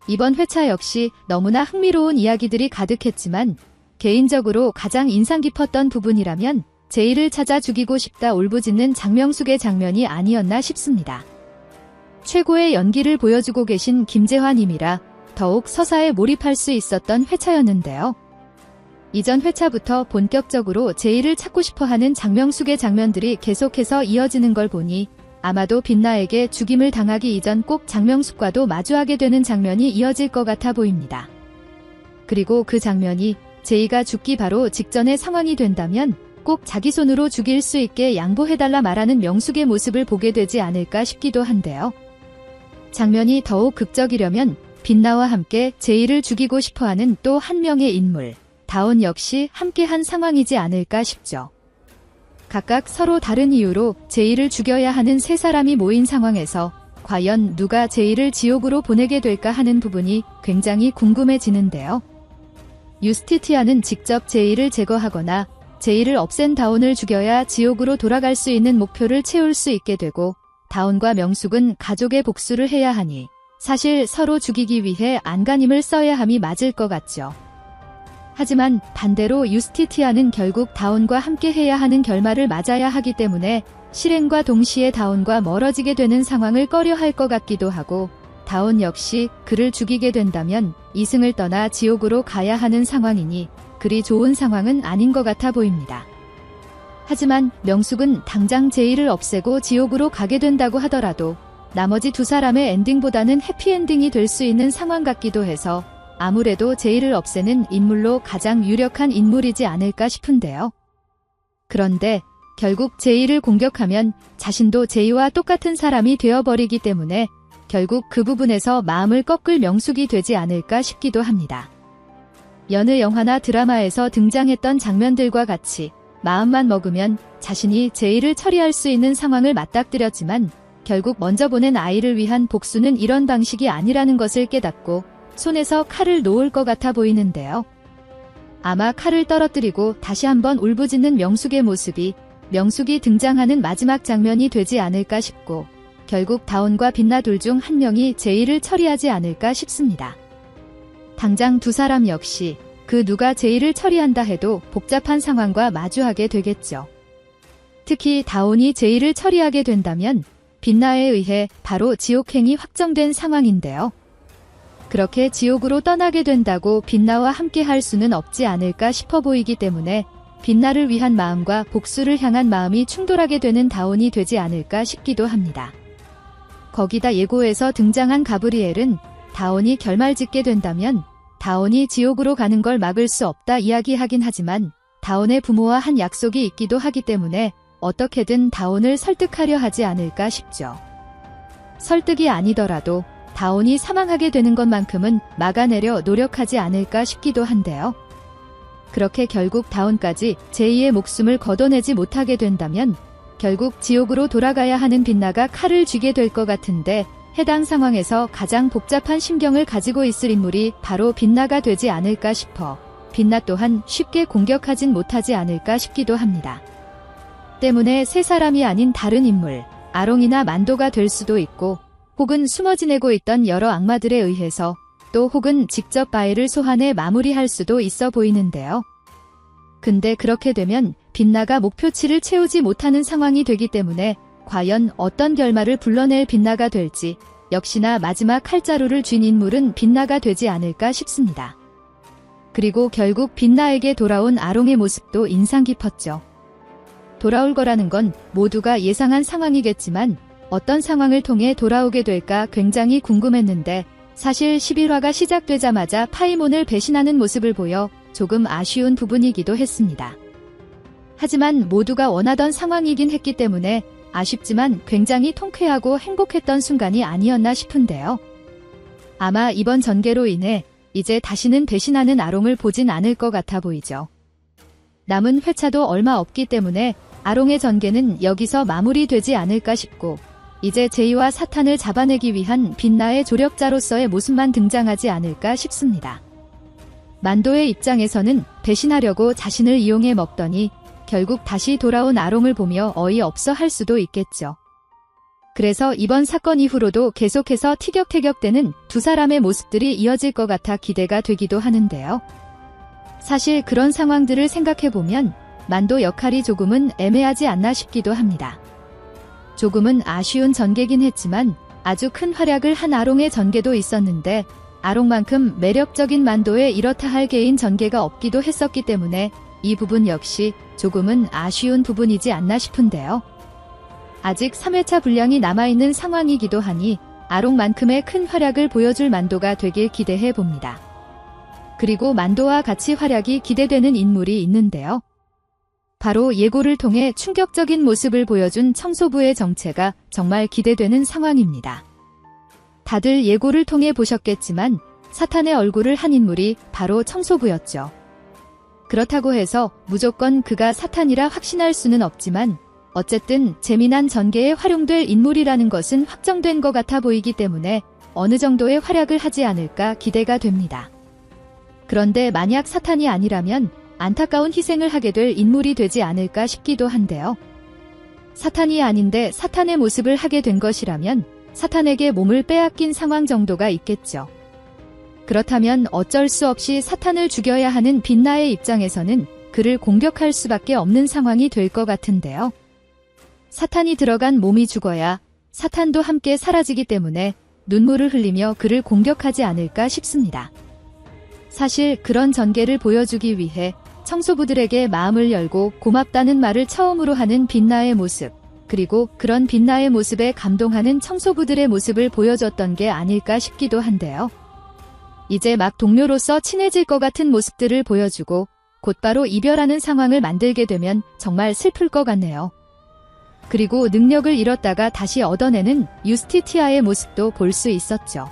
이번 회차 역시 너무나 흥미로운 이야기들이 가득했지만 개인적으로 가장 인상 깊었던 부분이라면 제이를 찾아 죽이고 싶다 울부짖는 장명숙의 장면이 아니었나 싶습니다. 최고의 연기를 보여주고 계신 김재환님이라 더욱 서사에 몰입할 수 있었던 회차였는데요. 이전 회차부터 본격적으로 제이를 찾고 싶어하는 장명숙의 장면들이 계속해서 이어지는 걸 보니 아마도 빛나에게 죽임을 당하기 이전 꼭 장명숙과도 마주하게 되는 장면이 이어질 것 같아 보입니다. 그리고 그 장면이 제이가 죽기 바로 직전의 상황이 된다면 꼭 자기 손으로 죽일 수 있게 양보해달라 말하는 명숙의 모습을 보게 되지 않을까 싶기도 한데요. 장면이 더욱 극적이려면 빛나와 함께 제이를 죽이고 싶어하는 또 한 명의 인물, 다운 역시 함께한 상황이지 않을까 싶죠. 각각 서로 다른 이유로 제이를 죽여야 하는 세 사람이 모인 상황에서 과연 누가 제이를 지옥으로 보내게 될까 하는 부분이 굉장히 궁금해지는데요. 유스티티아는 직접 제이를 제거하거나 제이를 없앤 다운을 죽여야 지옥으로 돌아갈 수 있는 목표를 채울 수 있게 되고, 다운과 명숙은 가족의 복수를 해야 하니 사실 서로 죽이기 위해 안간힘을 써야 함이 맞을 것 같죠. 하지만 반대로 유스티티아는 결국 다운과 함께 해야 하는 결말을 맞아야 하기 때문에 실행과 동시에 다운과 멀어지게 되는 상황을 꺼려할 것 같기도 하고, 다운 역시 그를 죽이게 된다면 이승을 떠나 지옥으로 가야 하는 상황이니 그리 좋은 상황은 아닌 것 같아 보입니다. 하지만 명숙은 당장 제이를 없애고 지옥으로 가게 된다고 하더라도 나머지 두 사람의 엔딩보다는 해피엔딩이 될 수 있는 상황 같기도 해서 아무래도 제이를 없애는 인물로 가장 유력한 인물이지 않을까 싶은데요. 그런데 결국 제이를 공격하면 자신도 제이와 똑같은 사람이 되어버리기 때문에 결국 그 부분에서 마음을 꺾을 명숙이 되지 않을까 싶기도 합니다. 여느 영화나 드라마에서 등장했던 장면들과 같이 마음만 먹으면 자신이 제이를 처리할 수 있는 상황을 맞닥뜨렸지만 결국 먼저 보낸 아이를 위한 복수는 이런 방식이 아니라는 것을 깨닫고 손에서 칼을 놓을 것 같아 보이는데요. 아마 칼을 떨어뜨리고 다시 한번 울부짖는 명숙의 모습이 명숙이 등장하는 마지막 장면이 되지 않을까 싶고, 결국 다운과 빛나 둘 중 한 명이 제이를 처리하지 않을까 싶습니다. 당장 두 사람 역시 그 누가 제이를 처리한다 해도 복잡한 상황과 마주하게 되겠죠. 특히 다운이 제이를 처리하게 된다면 빛나에 의해 바로 지옥행이 확정된 상황인데요. 그렇게 지옥으로 떠나게 된다고 빛나와 함께 할 수는 없지 않을까 싶어 보이기 때문에 빛나를 위한 마음과 복수를 향한 마음이 충돌하게 되는 다운이 되지 않을까 싶기도 합니다. 거기다 예고에서 등장한 가브리엘은 다운이 결말짓게 된다면 다운이 지옥으로 가는 걸 막을 수 없다 이야기하긴 하지만 다운의 부모와 한 약속이 있기도 하기 때문에 어떻게든 다운을 설득하려 하지 않을까 싶죠. 설득이 아니더라도 다운이 사망하게 되는 것만큼은 막아내려 노력하지 않을까 싶기도 한데요. 그렇게 결국 다운까지 제이의 목숨을 걷어내지 못하게 된다면 결국 지옥으로 돌아가야 하는 빛나가 칼을 쥐게 될 것 같은데, 해당 상황에서 가장 복잡한 심경을 가지고 있을 인물이 바로 빛나가 되지 않을까 싶어 빛나 또한 쉽게 공격하진 못하지 않을까 싶기도 합니다. 때문에 세 사람이 아닌 다른 인물, 아롱이나 만도가 될 수도 있고, 혹은 숨어 지내고 있던 여러 악마들에 의해서 또 혹은 직접 바위를 소환해 마무리할 수도 있어 보이는데요. 근데 그렇게 되면 빛나가 목표치를 채우지 못하는 상황이 되기 때문에 과연 어떤 결말을 불러낼 빛나가 될지, 역시나 마지막 칼자루를 쥔 인물은 빛나가 되지 않을까 싶습니다. 그리고 결국 빛나에게 돌아온 아롱의 모습도 인상 깊었죠. 돌아올 거라는 건 모두가 예상한 상황이겠지만 어떤 상황을 통해 돌아오게 될까 굉장히 궁금했는데, 사실 11화가 시작되자마자 파이몬을 배신하는 모습을 보여 조금 아쉬운 부분이기도 했습니다. 하지만 모두가 원하던 상황이긴 했기 때문에 아쉽지만 굉장히 통쾌하고 행복했던 순간이 아니었나 싶은데요. 아마 이번 전개로 인해 이제 다시는 배신하는 아롱을 보진 않을 것 같아 보이죠. 남은 회차도 얼마 없기 때문에 아롱의 전개는 여기서 마무리되지 않을까 싶고, 이제 제이와 사탄을 잡아내기 위한 빛나의 조력자로서의 모습만 등장하지 않을까 싶습니다. 만도의 입장에서는 배신하려고 자신을 이용해 먹더니 결국 다시 돌아온 아롱을 보며 어이없어 할 수도 있겠죠. 그래서 이번 사건 이후로도 계속해서 티격태격되는 두 사람의 모습들이 이어질 것 같아 기대가 되기도 하는데요. 사실 그런 상황들을 생각해보면 만도 역할이 조금은 애매하지 않나 싶기도 합니다. 조금은 아쉬운 전개긴 했지만 아주 큰 활약을 한 아롱의 전개도 있었는데 아롱만큼 매력적인 만도에 이렇다 할 개인 전개가 없기도 했었기 때문에 이 부분 역시 조금은 아쉬운 부분이지 않나 싶은데요. 아직 3회차 분량이 남아있는 상황이기도 하니 아롱만큼의 큰 활약을 보여줄 만도가 되길 기대해 봅니다. 그리고 만도와 같이 활약이 기대되는 인물이 있는데요. 바로 예고를 통해 충격적인 모습을 보여준 청소부의 정체가 정말 기대되는 상황입니다. 다들 예고를 통해 보셨겠지만 사탄의 얼굴을 한 인물이 바로 청소부였죠. 그렇다고 해서 무조건 그가 사탄이라 확신할 수는 없지만 어쨌든 재미난 전개에 활용될 인물이라는 것은 확정된 것 같아 보이기 때문에 어느 정도의 활약을 하지 않을까 기대가 됩니다. 그런데 만약 사탄이 아니라면 안타까운 희생을 하게 될 인물이 되지 않을까 싶기도 한데요. 사탄이 아닌데 사탄의 모습을 하게 된 것이라면 사탄에게 몸을 빼앗긴 상황 정도가 있겠죠. 그렇다면 어쩔 수 없이 사탄을 죽여야 하는 빛나의 입장에서는 그를 공격할 수밖에 없는 상황이 될 것 같은데요. 사탄이 들어간 몸이 죽어야 사탄도 함께 사라지기 때문에 눈물을 흘리며 그를 공격하지 않을까 싶습니다. 사실 그런 전개를 보여주기 위해 청소부들에게 마음을 열고 고맙다는 말을 처음으로 하는 빛나의 모습, 그리고 그런 빛나의 모습에 감동하는 청소부들의 모습을 보여줬던 게 아닐까 싶기도 한데요. 이제 막 동료로서 친해질 것 같은 모습들을 보여주고 곧바로 이별하는 상황을 만들게 되면 정말 슬플 것 같네요. 그리고 능력을 잃었다가 다시 얻어내는 유스티티아의 모습도 볼 수 있었죠.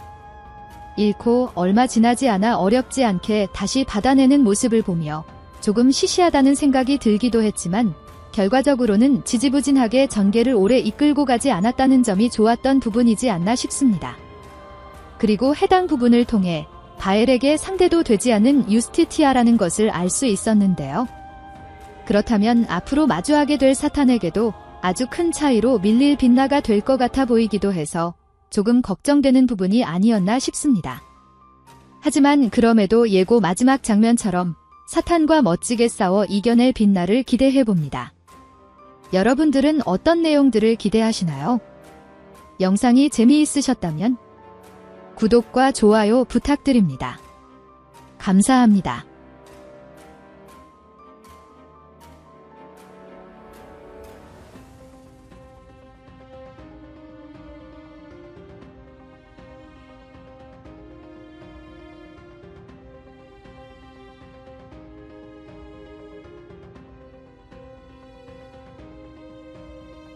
잃고 얼마 지나지 않아 어렵지 않게 다시 받아내는 모습을 보며 조금 시시하다는 생각이 들기도 했지만 결과적으로는 지지부진하게 전개를 오래 이끌고 가지 않았다는 점이 좋았던 부분이지 않나 싶습니다. 그리고 해당 부분을 통해 바엘에게 상대도 되지 않은 유스티티아라는 것을 알 수 있었는데요. 그렇다면 앞으로 마주하게 될 사탄에게도 아주 큰 차이로 밀릴 빛나가 될 것 같아 보이기도 해서 조금 걱정되는 부분이 아니었나 싶습니다. 하지만 그럼에도 예고 마지막 장면처럼 사탄과 멋지게 싸워 이겨낼 빛나를 기대해봅니다. 여러분들은 어떤 내용들을 기대하시나요? 영상이 재미있으셨다면 구독과 좋아요 부탁드립니다. 감사합니다.